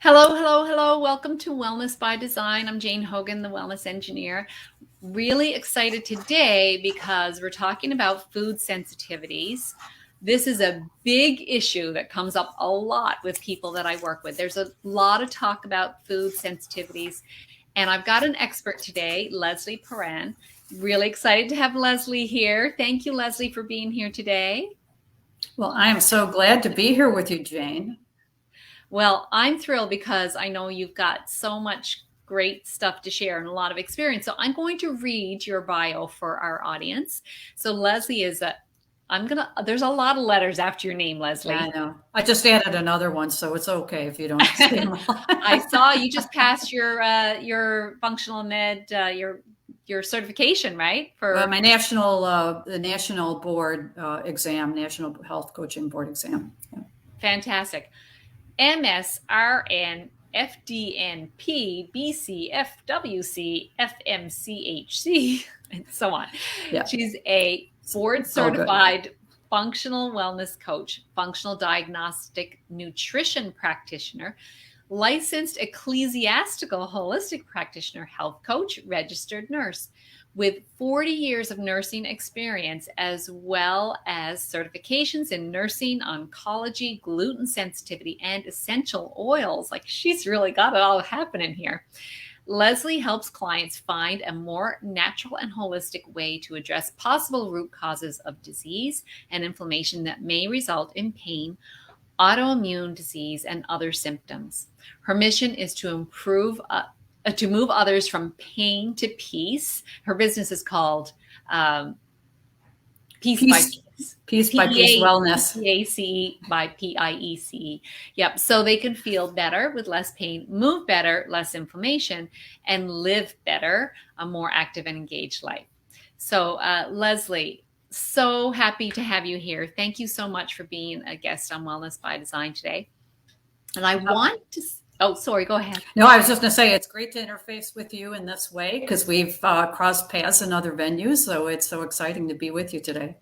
Hello, hello, hello. Welcome to Wellness by Design. I'm Jane Hogan, the wellness engineer. Really excited today because we're talking about food sensitivities. This is a big issue that comes up a lot with people that I work with. There's a lot of talk about food sensitivities, and I've got an expert today, Leslie Parran. Really excited to have Leslie here. Thank you, Leslie, for being here today. Well, I am so glad to be here with you, Jane. Well, I'm thrilled because I know you've got so much great stuff to share and a lot of experience. So I'm going to read your bio for our audience. So Leslie is there's a lot of letters after your name, Leslie. I know. I just added another one, so it's okay if you don't say them all. I saw you just passed your functional med, your certification, right? For my the national board exam, National Health Coaching Board exam. Yeah. Fantastic. MSRN, FDN-P, BCFWC, FMCHC, and so on. Yeah. She's a board certified functional wellness coach, functional diagnostic nutrition practitioner, licensed ecclesiastical holistic practitioner, health coach, registered nurse, with 40 years of nursing experience, as well as certifications in nursing, oncology, gluten sensitivity, and essential oils. Like, she's really got it all happening here. Leslie helps clients find a more natural and holistic way to address possible root causes of disease and inflammation that may result in pain, autoimmune disease, and other symptoms. Her mission is to move others from pain to peace. Her business is called Peace by Peace Wellness. PACE by PIECE. Yep. So they can feel better with less pain, move better, less inflammation, and live better, a more active and engaged life. So Leslie, so happy to have you here. Thank you so much for being a guest on Wellness by Design today. And I want to... Oh, sorry, go ahead. No, I was just going to say it's great to interface with you in this way because we've crossed paths in other venues. So it's so exciting to be with you today.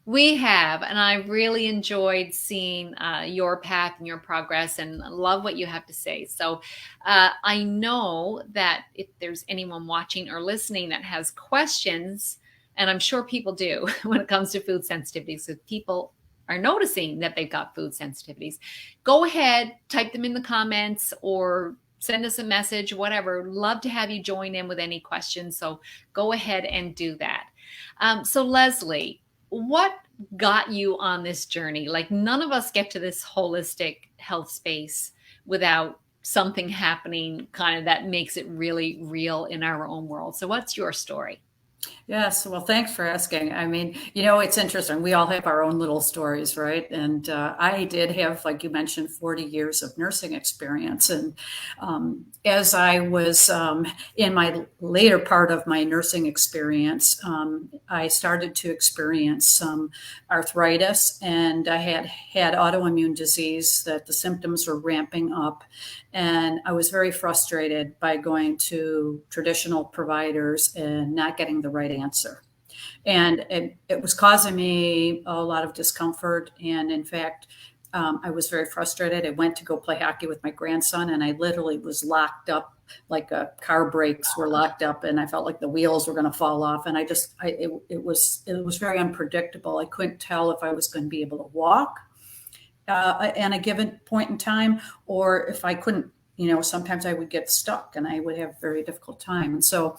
We have, and I really enjoyed seeing your path and your progress and love what you have to say. So I know that if there's anyone watching or listening that has questions, and I'm sure people do when it comes to food sensitivities, so people are noticing that they've got food sensitivities, go ahead, type them in the comments or send us a message, whatever. Love to have you join in with any questions. So go ahead and do that. So Leslie, what got you on this journey? Like, none of us get to this holistic health space without something happening kind of that makes it really real in our own world. So what's your story? Yes. Well, thanks for asking. I mean, it's interesting. We all have our own little stories, right? And I did have, like you mentioned, 40 years of nursing experience. And as I was in my later part of my nursing experience, I started to experience some arthritis, and I had autoimmune disease that the symptoms were ramping up. And I was very frustrated by going to traditional providers and not getting the right answer. And it was causing me a lot of discomfort. And in fact, I was very frustrated. I went to go play hockey with my grandson, and I literally was locked up, like car brakes were locked up, and I felt like the wheels were going to fall off. And it was very unpredictable. I couldn't tell if I was going to be able to walk at a given point in time, or if I couldn't, sometimes I would get stuck and I would have a very difficult time. And so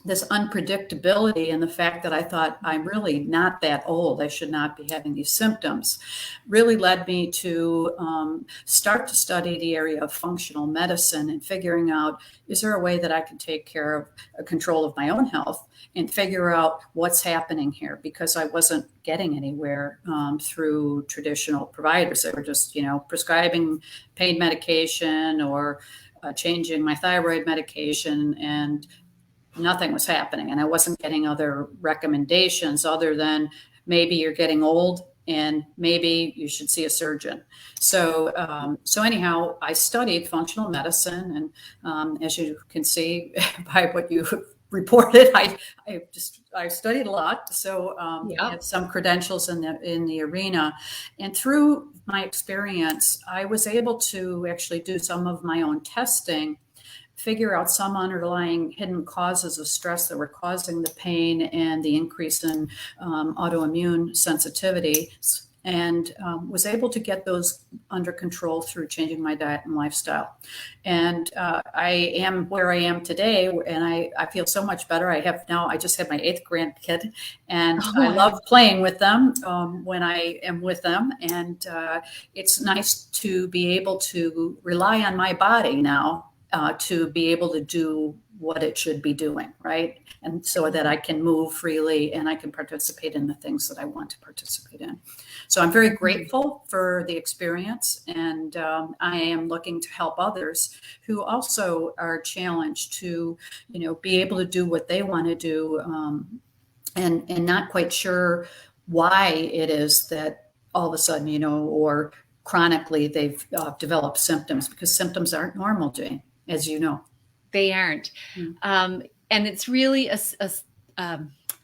this unpredictability and the fact that I thought I'm really not that old, I should not be having these symptoms, really led me to start to study the area of functional medicine and figuring out, is there a way that I can take care of control of my own health and figure out what's happening here? Because I wasn't getting anywhere through traditional providers. They were just, prescribing pain medication or changing my thyroid medication, and nothing was happening. And I wasn't getting other recommendations other than maybe you're getting old and maybe you should see a surgeon. So anyhow, I studied functional medicine. And as you can see by what you reported. I studied a lot, so I have some credentials in the arena, and through my experience, I was able to actually do some of my own testing, figure out some underlying hidden causes of stress that were causing the pain and the increase in autoimmune sensitivity, and was able to get those under control through changing my diet and lifestyle. And I am where I am today, and I feel so much better. I just had my 8th grandkid, and I love playing with them when I am with them. And it's nice to be able to rely on my body now to be able to do what it should be doing, right? And so that I can move freely and I can participate in the things that I want to participate in. So I'm very grateful for the experience, and I am looking to help others who also are challenged to, be able to do what they want to do, and not quite sure why it is that all of a sudden, or chronically they've developed symptoms, because symptoms aren't normal, Jane, as you know. They aren't. And it's really a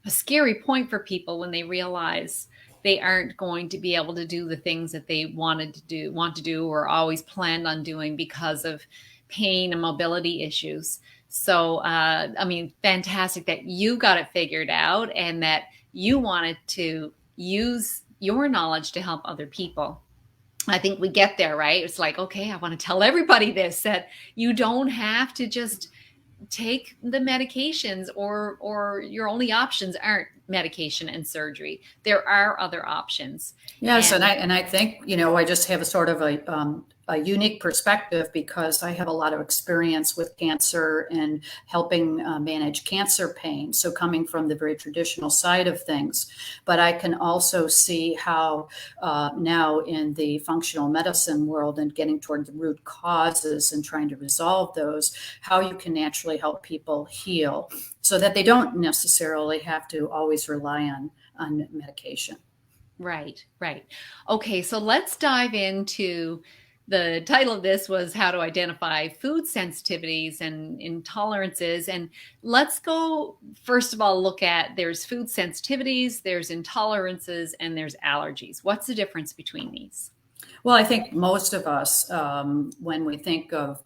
scary point for people when they realize they aren't going to be able to do the things that they want to do or always planned on doing because of pain and mobility issues. So, fantastic that you got it figured out and that you wanted to use your knowledge to help other people. I think we get there, right? It's like, okay, I want to tell everybody this, that you don't have to just take the medications, or your only options aren't medication and surgery. There are other options. Yes, and I think, I just have a sort of a unique perspective because I have a lot of experience with cancer and helping manage cancer pain. So coming from the very traditional side of things, but I can also see how now in the functional medicine world and getting toward the root causes and trying to resolve those, how you can naturally help people heal so that they don't necessarily have to always rely on medication. Right. Okay, so let's dive into the title of this was how to identify food sensitivities and intolerances. And let's go, first of all, look at there's food sensitivities, there's intolerances, and there's allergies. What's the difference between these? Well, I think most of us, when we think of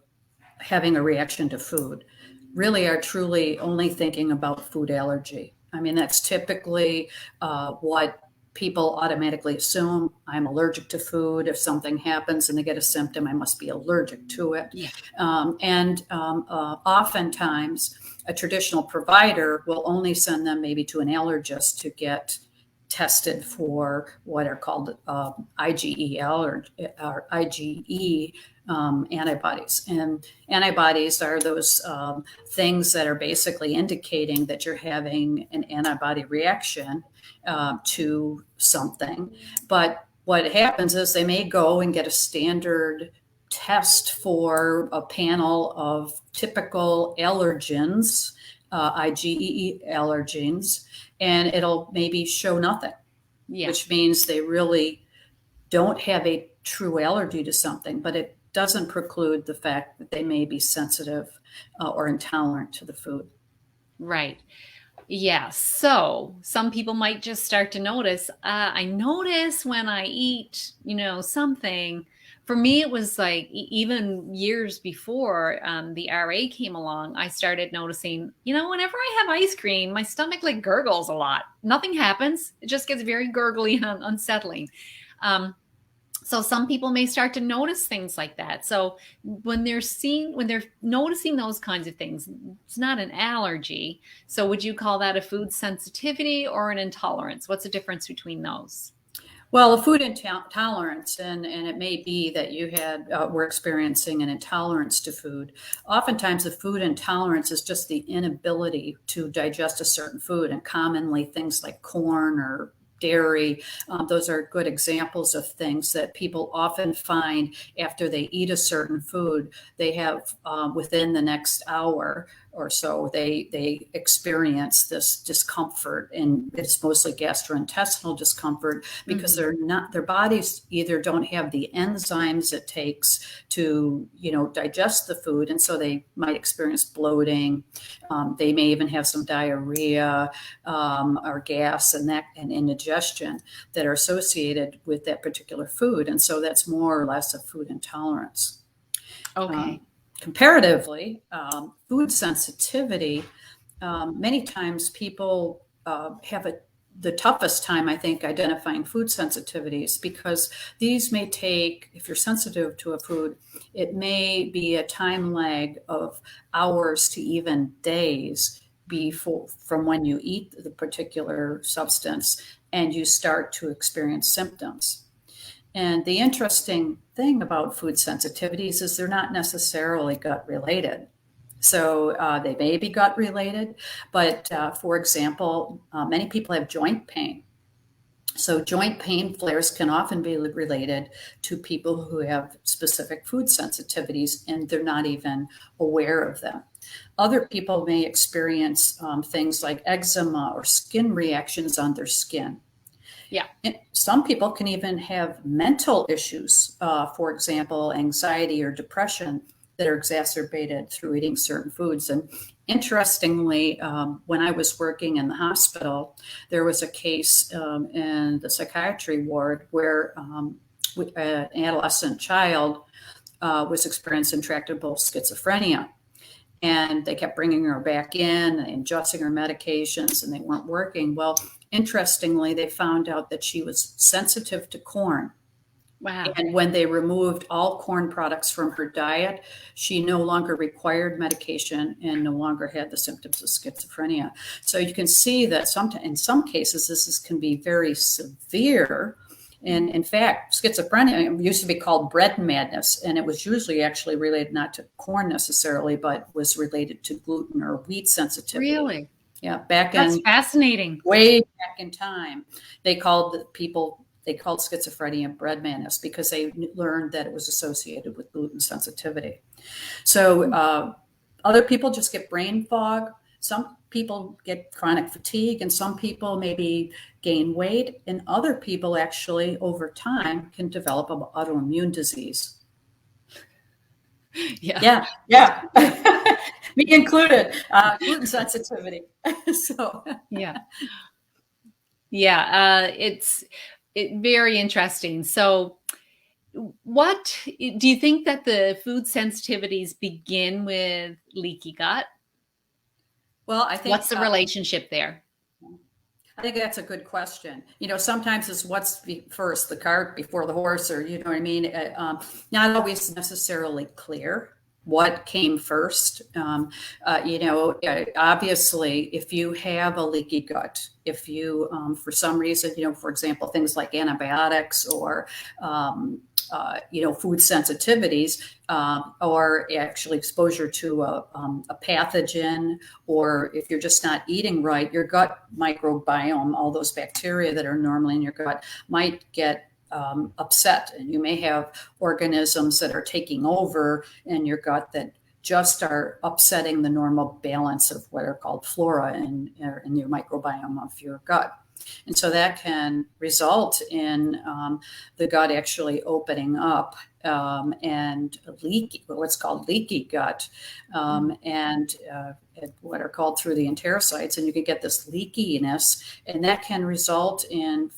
having a reaction to food, really are truly only thinking about food allergy. I mean, that's typically what people automatically assume. I'm allergic to food. If something happens and they get a symptom, I must be allergic to it. Yeah. Oftentimes, a traditional provider will only send them maybe to an allergist to get tested for what are called IgEL or IgE antibodies. And antibodies are those things that are basically indicating that you're having an antibody reaction to something. But what happens is they may go and get a standard test for a panel of typical allergens, IgE allergens, and it'll maybe show nothing, which means they really don't have a true allergy to something, but it doesn't preclude the fact that they may be sensitive or intolerant to the food. Right. Yeah. So some people might just start to notice, I notice when I eat, something. For me, it was like even years before the RA came along, I started noticing, whenever I have ice cream, my stomach like gurgles a lot. Nothing happens. It just gets very gurgly and unsettling. So some people may start to notice things like that. So when they're noticing those kinds of things, it's not an allergy. So would you call that a food sensitivity or an intolerance? What's the difference between those? Well, a food intolerance, and it may be that you were experiencing an intolerance to food. Oftentimes, the food intolerance is just the inability to digest a certain food, and commonly things like corn or dairy. Those are good examples of things that people often find after they eat a certain food. They have within the next hour or so, they experience this discomfort, and it's mostly gastrointestinal discomfort because their bodies either don't have the enzymes it takes to, digest the food, and so they might experience bloating. They may even have some diarrhea or gas and indigestion that are associated with that particular food, and so that's more or less a food intolerance. Okay. Comparatively, food sensitivity, many times people have the toughest time, I think, identifying food sensitivities, because these may take, if you're sensitive to a food, it may be a time lag of hours to even days from when you eat the particular substance and you start to experience symptoms. And the interesting thing about food sensitivities is they're not necessarily gut related. So they may be gut related, but for example, many people have joint pain. So joint pain flares can often be related to people who have specific food sensitivities, and they're not even aware of them. Other people may experience things like eczema or skin reactions on their skin. Yeah. And some people can even have mental issues, for example, anxiety or depression, that are exacerbated through eating certain foods. And interestingly, when I was working in the hospital, there was a case in the psychiatry ward where an adolescent child was experiencing intractable schizophrenia. And they kept bringing her back in and adjusting her medications, and they weren't working. Well, interestingly, they found out that she was sensitive to corn. Wow. And when they removed all corn products from her diet, she no longer required medication and no longer had the symptoms of schizophrenia. So you can see that in some cases, this can be very severe. And in fact, schizophrenia used to be called bread madness, and it was usually actually related not to corn necessarily, but was related to gluten or wheat sensitivity. Really? Yeah, That's fascinating. Way back in time, they called schizophrenia bread madness because they learned that it was associated with gluten sensitivity. So other people just get brain fog. Some people get chronic fatigue, and some people maybe gain weight, and other people actually over time can develop an autoimmune disease. Yeah. Me included, gluten sensitivity. So it's very interesting. So what do you think that the food sensitivities begin with leaky gut? Well, I think what's the relationship there? I think that's a good question. Sometimes it's what's first, the cart before the horse, or you know what I mean? Not always necessarily clear what came first. Obviously, if you have a leaky gut, if you, for some reason, for example, things like antibiotics or food sensitivities, or actually exposure to a pathogen, or if you're just not eating right, your gut microbiome, all those bacteria that are normally in your gut, might get upset, and you may have organisms that are taking over in your gut that just are upsetting the normal balance of what are called flora in your microbiome of your gut. And so that can result in the gut actually opening up and what's called leaky gut, and what are called through the enterocytes, and you can get this leakiness, and that can result in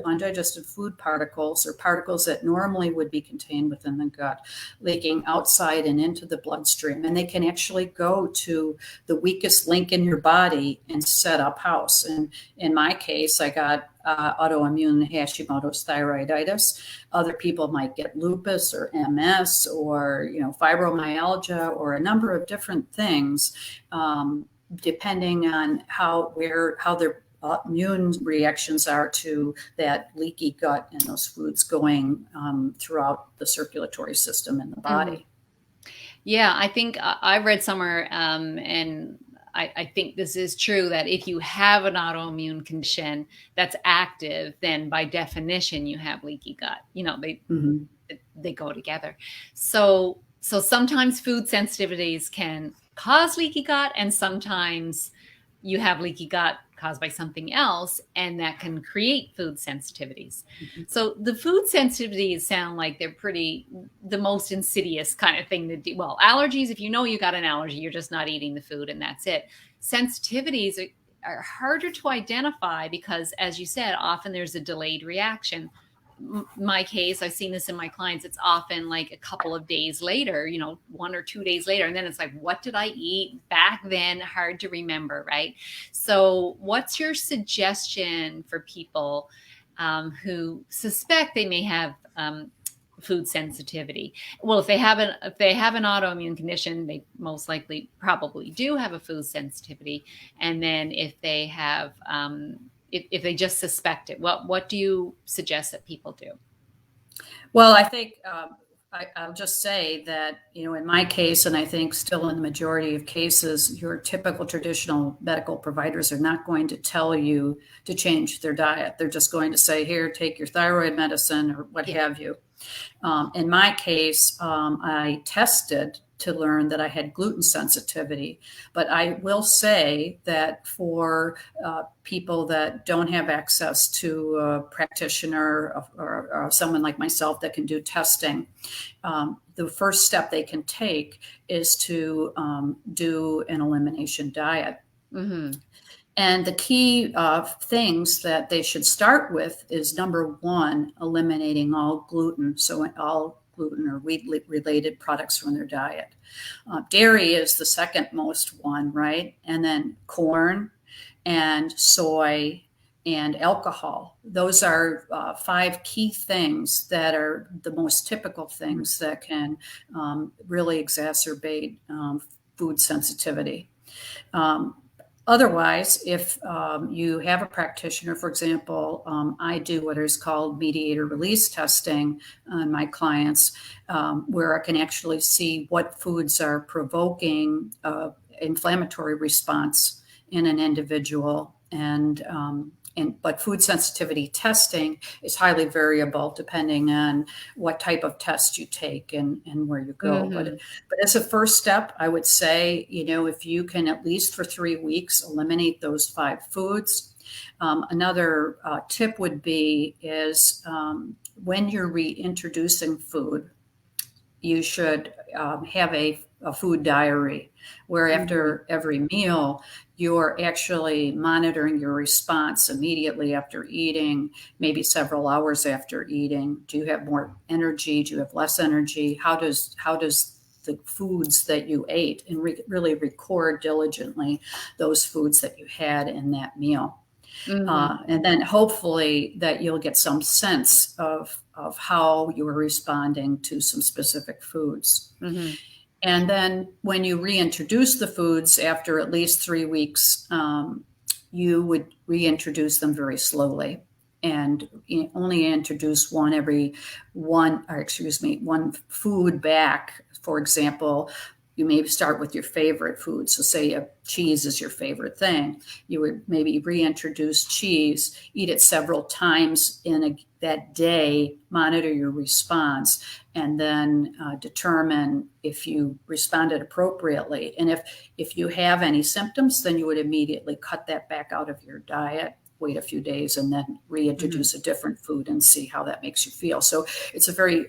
undigested food particles, or particles that normally would be contained within the gut, leaking outside and into the bloodstream, and they can actually go to the weakest link in your body and set up house. And in my case, I got autoimmune Hashimoto's thyroiditis. Other people might get lupus or MS or fibromyalgia or a number of different things, depending on how their immune reactions are to that leaky gut and those foods going throughout the circulatory system in the body. Yeah, I think I read somewhere, and I think this is true, that if you have an autoimmune condition that's active, then by definition you have leaky gut. They go together. So sometimes food sensitivities can cause leaky gut, and sometimes you have leaky gut caused by something else, and that can create food sensitivities. Mm-hmm. So the food sensitivities sound like they're the most insidious kind of thing to do. Well, allergies, if you know you got an allergy, you're just not eating the food and that's it. Sensitivities are harder to identify because, as you said, often there's a delayed reaction. My case, I've seen this in my clients, it's often like a couple of days later, 1 or 2 days later. And then it's like, what did I eat back then? Hard to remember, right? So what's your suggestion for people who suspect they may have food sensitivity? Well, if they have an autoimmune condition, they most likely probably do have a food sensitivity. And then if they have if they just suspect it, what do you suggest that people do? Well, I think I'll just say that, in my case, and I think still in the majority of cases, your typical traditional medical providers are not going to tell you to change their diet. They're just going to say, here, take your thyroid medicine or what have you. In my case, I tested to learn that I had gluten sensitivity. But I will say that for people that don't have access to a practitioner or someone like myself that can do testing, the first step they can take is to do an elimination diet. Mm-hmm. And the key things that they should start with is, number one, eliminating all gluten. So all gluten or wheat-related products from their diet. Dairy is the second most one, right? And then corn and soy and alcohol. Those are 5 key things that are the most typical things that can really exacerbate food sensitivity. Otherwise, if you have a practitioner, for example, I do what is called mediator release testing on my clients, where I can actually see what foods are provoking inflammatory response in an individual. But food sensitivity testing is highly variable depending on what type of test you take and where you go. Mm-hmm. But as a first step, I would say, if you can at least for 3 weeks eliminate those 5 foods. Another tip would be when you're reintroducing food, you should have a food diary where after every meal, you're actually monitoring your response immediately after eating, maybe several hours after eating. Do you have more energy? Do you have less energy? How does the foods that you ate, and really record diligently those foods that you had in that meal. Mm-hmm. And then hopefully that you'll get some sense of how you are responding to some specific foods. Mm-hmm. And then when you reintroduce the foods after at least 3 weeks, you would reintroduce them very slowly and only introduce one food back. For example, you may start with your favorite food. So say cheese is your favorite thing. You would maybe reintroduce cheese, eat it several times in that day, monitor your response, and then determine if you responded appropriately. And if you have any symptoms, then you would immediately cut that back out of your diet, wait a few days, and then reintroduce a different food and see how that makes you feel. So it's a very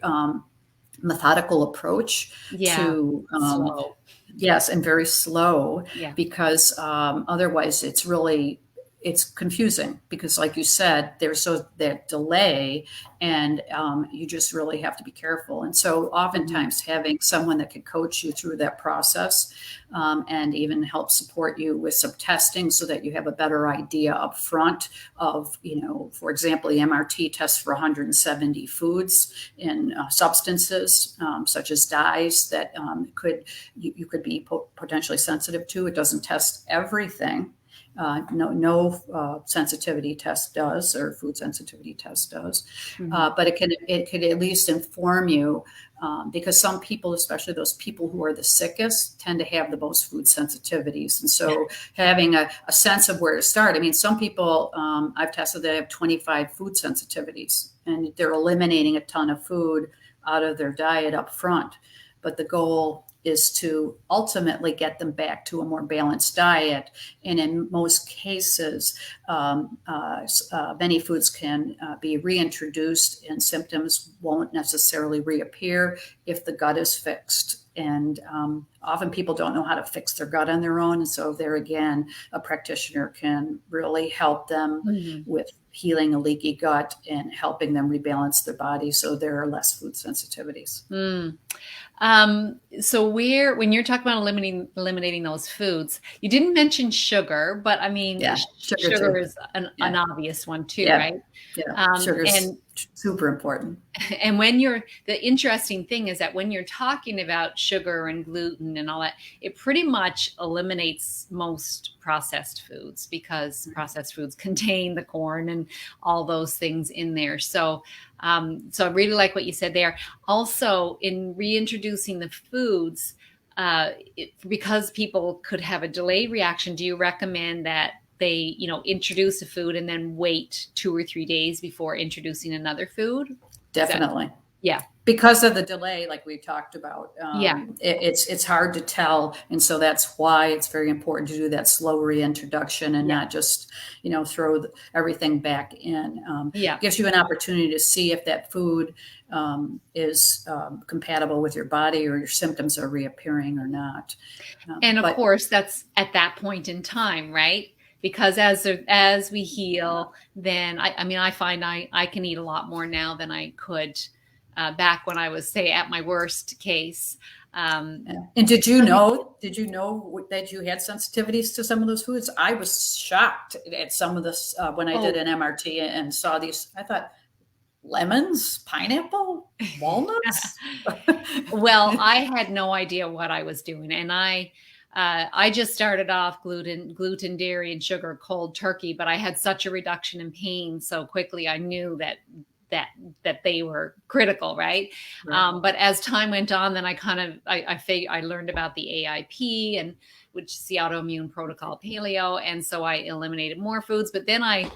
methodical approach to slow. Yes, and very slow, because otherwise it's confusing, because like you said, there's that delay, and you just really have to be careful. And so oftentimes having someone that can coach you through that process and even help support you with some testing so that you have a better idea up front of, for example, the MRT tests for 170 foods and substances such as dyes that you could be potentially sensitive to. It doesn't test everything. No sensitivity test does, or food sensitivity test does, but it could at least inform you, because some people, especially those people who are the sickest, tend to have the most food sensitivities, and so having a sense of where to start. I mean, some people I've tested that have 25 food sensitivities, and they're eliminating a ton of food out of their diet up front. But the goal is to ultimately get them back to a more balanced diet. And in most cases, many foods can be reintroduced and symptoms won't necessarily reappear if the gut is fixed. And often people don't know how to fix their gut on their own. And so there again, a practitioner can really help them with healing a leaky gut and helping them rebalance their body so there are less food sensitivities. So when you're talking about eliminating those foods, you didn't mention sugar, but I mean, sugar is an obvious one too, right? Yeah, sugar is super important. And the interesting thing is that when you're talking about sugar and gluten and all that, it pretty much eliminates most processed foods because processed foods contain the corn and all those things in there. So I really like what you said there. Also, in reintroducing the foods, because people could have a delayed reaction, do you recommend that they, introduce a food and then wait 2 or 3 days before introducing another food? Definitely. Yeah. Because of the delay, like we talked about, it's hard to tell. And so that's why it's very important to do that slow reintroduction and not just, throw everything back in. Gives you an opportunity to see if that food is compatible with your body or your symptoms are reappearing or not. And of course, that's at that point in time, right? Because as we heal, then I find I can eat a lot more now than I could back when I was, say, at my worst case. And did you know that you had sensitivities to some of those foods? I was shocked at some of this when I did an MRT and saw these. I thought, lemons, pineapple, walnuts. Well, I had no idea what I was doing, and I just started off gluten, dairy, and sugar cold turkey, but I had such a reduction in pain so quickly. I knew that they were critical, right? But as time went on, then I learned about the AIP, and which is the autoimmune protocol paleo, and so I eliminated more foods. But then my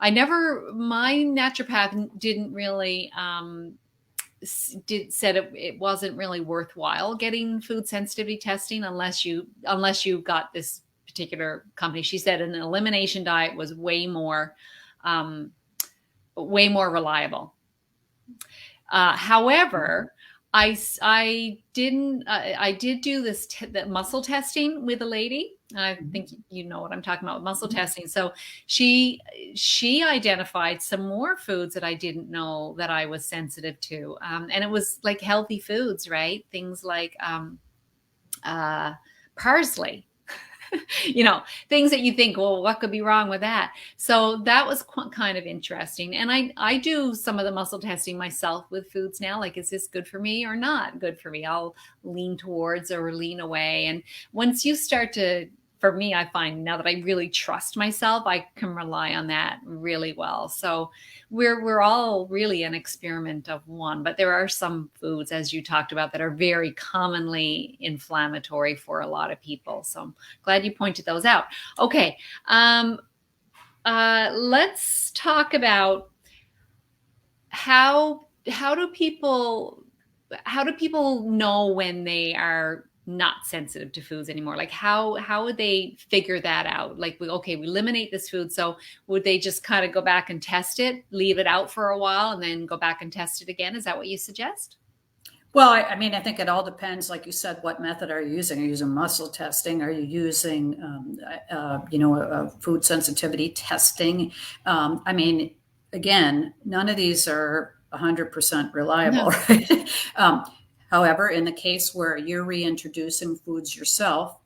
naturopath didn't really said it wasn't really worthwhile getting food sensitivity testing unless you got this particular company. She said an elimination diet was way more reliable. However, I did do this the muscle testing with a lady. I think you know what I'm talking about with muscle testing. So she identified some more foods that I didn't know that I was sensitive to. And it was like healthy foods, right? Things like parsley. Things that you think, well, what could be wrong with that? So that was kind of interesting. And I do some of the muscle testing myself with foods now. Like, is this good for me or not good for me? I'll lean towards or lean away. And once you start for me, I find now that I really trust myself, I can rely on that really well. So we're all really an experiment of one, but there are some foods, as you talked about, that are very commonly inflammatory for a lot of people. So I'm glad you pointed those out. Okay. Let's talk about how do people know when they are not sensitive to foods anymore? Like how would they figure that out? Like, we eliminate this food. So would they just kind of go back and test it, leave it out for a while, and then go back and test it again? Is that what you suggest? Well, I think it all depends. Like you said, what method are you using? Are you using muscle testing? Are you using, food sensitivity testing? Again, none of these are 100% reliable, right? However, in the case where you're reintroducing foods yourself,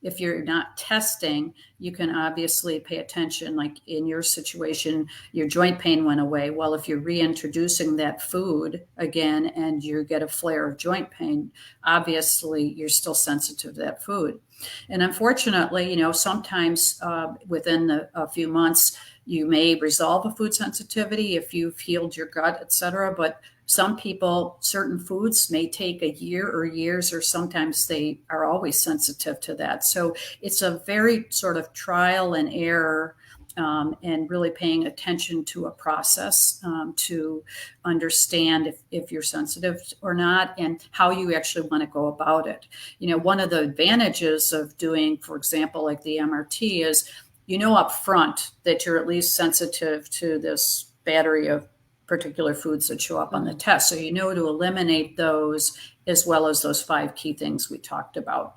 if you're not testing, you can obviously pay attention. Like in your situation, your joint pain went away. Well, if you're reintroducing that food again and you get a flare of joint pain, obviously you're still sensitive to that food. And unfortunately, sometimes within a few months, you may resolve a food sensitivity if you've healed your gut, et cetera. But some people, certain foods may take a year or years, or sometimes they are always sensitive to that. So it's a very sort of trial and error and really paying attention to a process to understand if you're sensitive or not and how you actually want to go about it. One of the advantages of doing, for example, like the MRT is, up front that you're at least sensitive to this battery of particular foods that show up on the test. So to eliminate those as well as those 5 key things we talked about.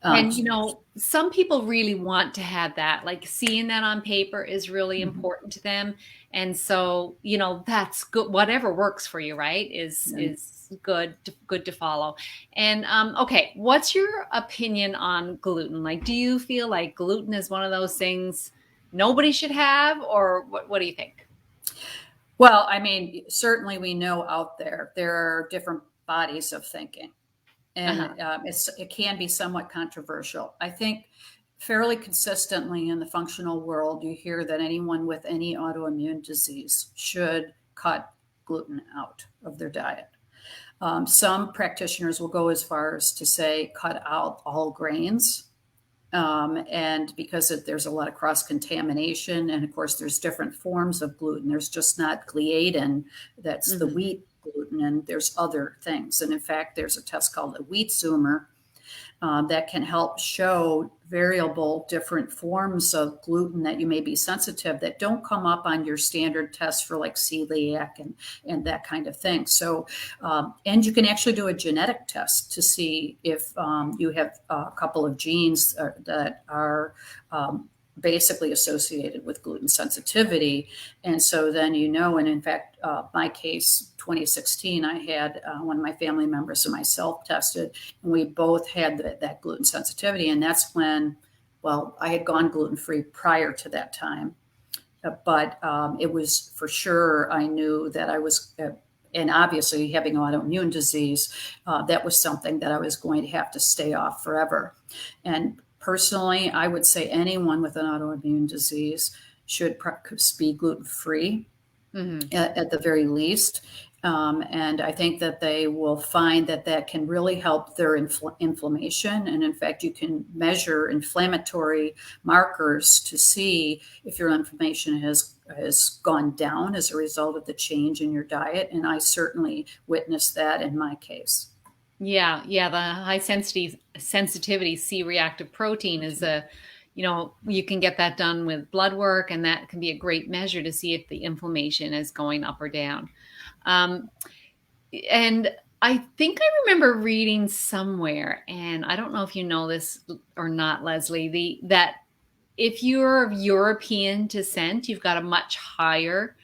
And, some people really want to have that, like seeing that on paper is really important to them. And so, that's good. Whatever works for you, right, is good to follow. And, okay, what's your opinion on gluten? Like, do you feel like gluten is one of those things nobody should have, or what do you think? Well, I mean, certainly we know out there are different bodies of thinking. And it can be somewhat controversial. I think fairly consistently in the functional world, you hear that anyone with any autoimmune disease should cut gluten out of their diet. Some practitioners will go as far as to say cut out all grains. And because there's a lot of cross-contamination, and of course there's different forms of gluten. There's just not gliadin, that's the wheat gluten, and there's other things. And in fact, there's a test called a wheat zoomer that can help show variable different forms of gluten that you may be sensitive that don't come up on your standard tests for like celiac and that kind of thing. So, and you can actually do a genetic test to see if you have a couple of genes that are basically associated with gluten sensitivity. And so then, and in fact, my case, 2016, I had one of my family members and myself tested, and we both had that gluten sensitivity. And that's when, I had gone gluten-free prior to that time. But it was for sure, I knew that I was, and obviously having autoimmune disease, that was something that I was going to have to stay off forever. And personally, I would say anyone with an autoimmune disease should be gluten-free at the very least. And I think that they will find that can really help their inflammation. And in fact, you can measure inflammatory markers to see if your inflammation has gone down as a result of the change in your diet. And I certainly witnessed that in my case. Yeah. The high sensitivity C-reactive protein is you can get that done with blood work, and that can be a great measure to see if the inflammation is going up or down. And I think I remember reading somewhere, and I don't know if you know this or not, Leslie, that if you're of European descent, you've got a much higher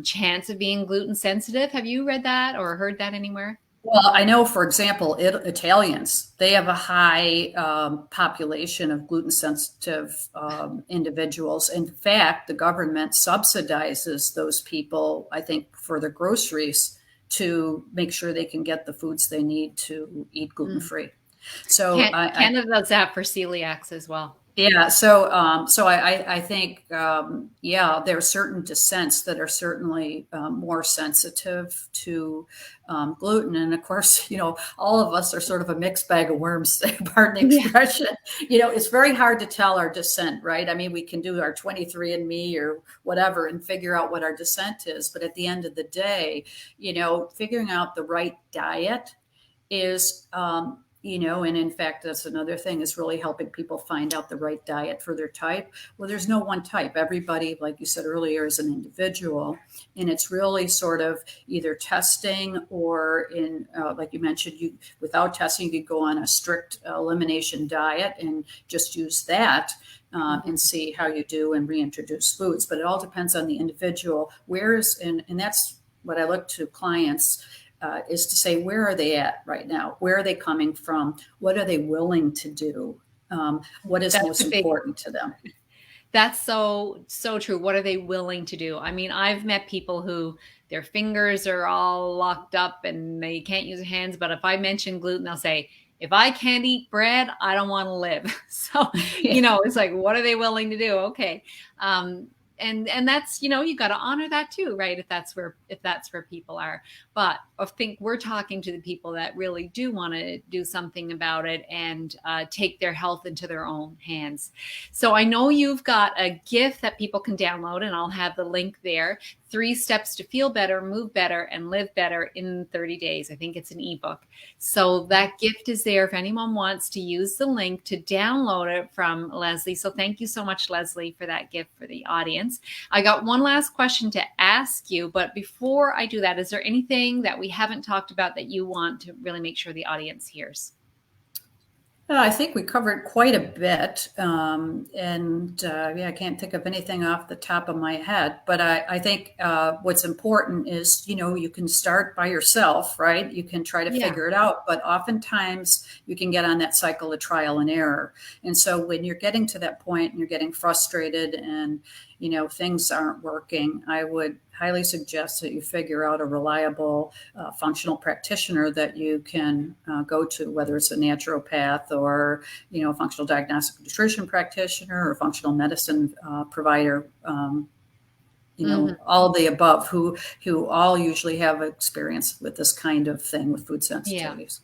chance of being gluten sensitive. Have you read that or heard that anywhere? Well, I know, for example, Italians, they have a high population of gluten-sensitive individuals. In fact, the government subsidizes those people, I think, for their groceries to make sure they can get the foods they need to eat gluten-free. So Canada does that for celiacs as well. Yeah. So I think, there are certain descents that are certainly more sensitive to gluten. And of course, all of us are sort of a mixed bag of worms, pardon the expression. It's very hard to tell our descent, right? I mean, we can do our 23andMe or whatever and figure out what our descent is. But at the end of the day, figuring out the right diet is, and in fact, that's another thing, is really helping people find out the right diet for their type. Well, there's no one type. Everybody, like you said earlier, is an individual. And it's really sort of either testing or like you mentioned, without testing, you could go on a strict elimination diet and just use that and see how you do and reintroduce foods. But it all depends on the individual. And that's what I look to clients is to say, where are they at right now? Where are they coming from? What are they willing to do? What is most important to them? That's so true. What are they willing to do? I mean, I've met people who their fingers are all locked up and they can't use their hands. But if I mention gluten, they'll say, if I can't eat bread, I don't want to live. So, it's like, what are they willing to do? Okay. and that's, you got to honor that too, right? If that's where people are. But I think we're talking to the people that really do want to do something about it and take their health into their own hands. So I know you've got a gift that people can download, and I'll have the link there. 3 steps to feel better, move better, and live better in 30 days. I think it's an ebook. So that gift is there if anyone wants to use the link to download it from Leslie. So thank you so much, Leslie, for that gift for the audience. I got one last question to ask you, but before I do that, is there anything that we haven't talked about that you want to really make sure the audience hears? I think we covered quite a bit. I can't think of anything off the top of my head, but I think what's important is, you can start by yourself, right? You can try to figure it out, but oftentimes you can get on that cycle of trial and error. And so when you're getting to that point and you're getting frustrated and, things aren't working, I would highly suggest that you figure out a reliable functional practitioner that you can go to, whether it's a naturopath or, a functional diagnostic nutrition practitioner or functional medicine provider, all the above, who all usually have experience with this kind of thing with food sensitivities.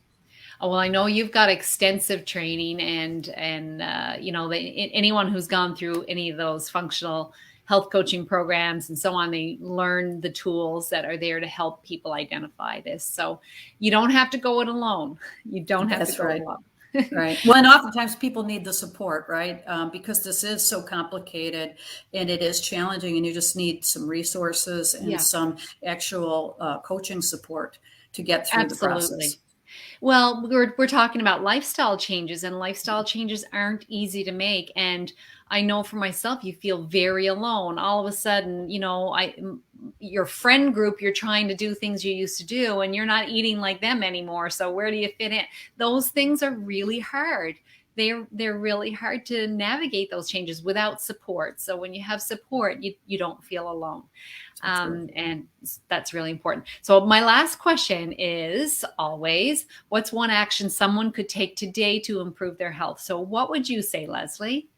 Oh, well, I know you've got extensive training and anyone who's gone through any of those functional health coaching programs and so on, they learn the tools that are there to help people identify this. So you don't have to go it alone. You don't have to go it alone. Right. Well, and oftentimes people need the support, right? Because this is so complicated and it is challenging, and you just need some resources and some actual coaching support to get through the process. Well, we're talking about lifestyle changes, and lifestyle changes aren't easy to make. And I know for myself, you feel very alone. All of a sudden, your friend group, you're trying to do things you used to do, and you're not eating like them anymore. So where do you fit in? Those things are really hard. They're really hard to navigate those changes without support. So when you have support, you don't feel alone. And that's really important. So my last question is always, what's one action someone could take today to improve their health? So what would you say, Leslie?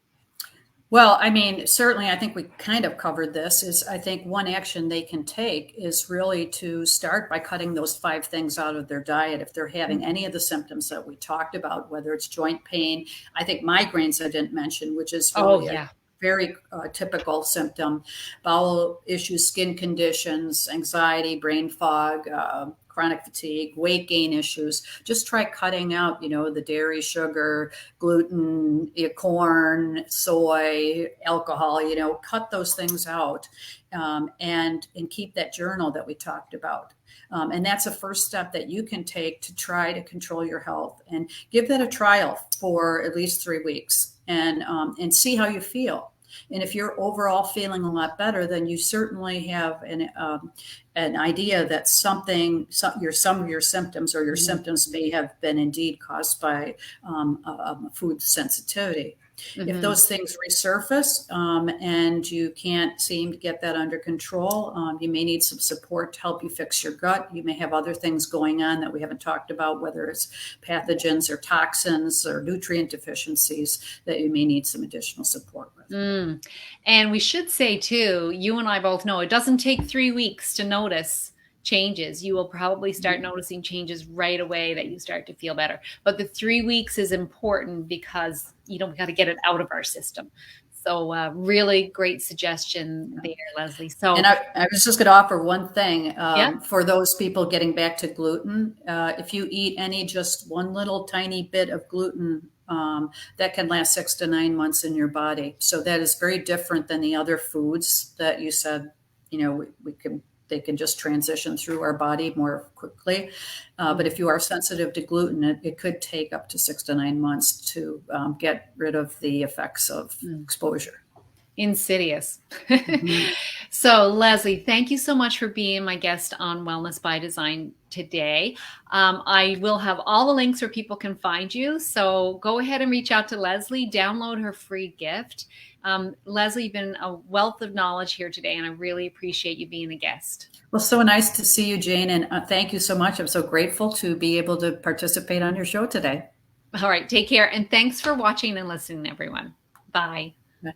Well, I mean, certainly, I think we kind of covered this. I think one action they can take is really to start by cutting those 5 things out of their diet. If they're having any of the symptoms that we talked about, whether it's joint pain, I think migraines I didn't mention, which is really a very typical symptom, bowel issues, skin conditions, anxiety, brain fog, chronic fatigue, weight gain issues. Just try cutting out, the dairy, sugar, gluten, corn, soy, alcohol, cut those things out and keep that journal that we talked about. And that's a first step that you can take to try to control your health, and give that a trial for at least 3 weeks and see how you feel. And if you're overall feeling a lot better, then you certainly have an idea that some of your symptoms or your symptoms may have been indeed caused by food sensitivity. If those things resurface and you can't seem to get that under control, you may need some support to help you fix your gut. You may have other things going on that we haven't talked about, whether it's pathogens or toxins or nutrient deficiencies that you may need some additional support with. And we should say too, you and I both know it doesn't take 3 weeks to notice changes. You will probably start noticing changes right away that you start to feel better. But the 3 weeks is important because, we got to get it out of our system. So really great suggestion there, Leslie. So, and I was just going to offer one thing for those people getting back to gluten. If you eat just one little tiny bit of gluten, that can last 6 to 9 months in your body. So that is very different than the other foods that you said, they can just transition through our body more quickly. But if you are sensitive to gluten, it could take up to 6 to 9 months to get rid of the effects of exposure. Insidious. So Leslie, thank you so much for being my guest on Wellness by Design today. I will have all the links where people can find you. So go ahead and reach out to Leslie, download her free gift. Leslie, you've been a wealth of knowledge here today, and I really appreciate you being a guest. Well, so nice to see you, Jane, and thank you so much. I'm so grateful to be able to participate on your show today. All right, take care, and thanks for watching and listening, everyone. Bye. Bye.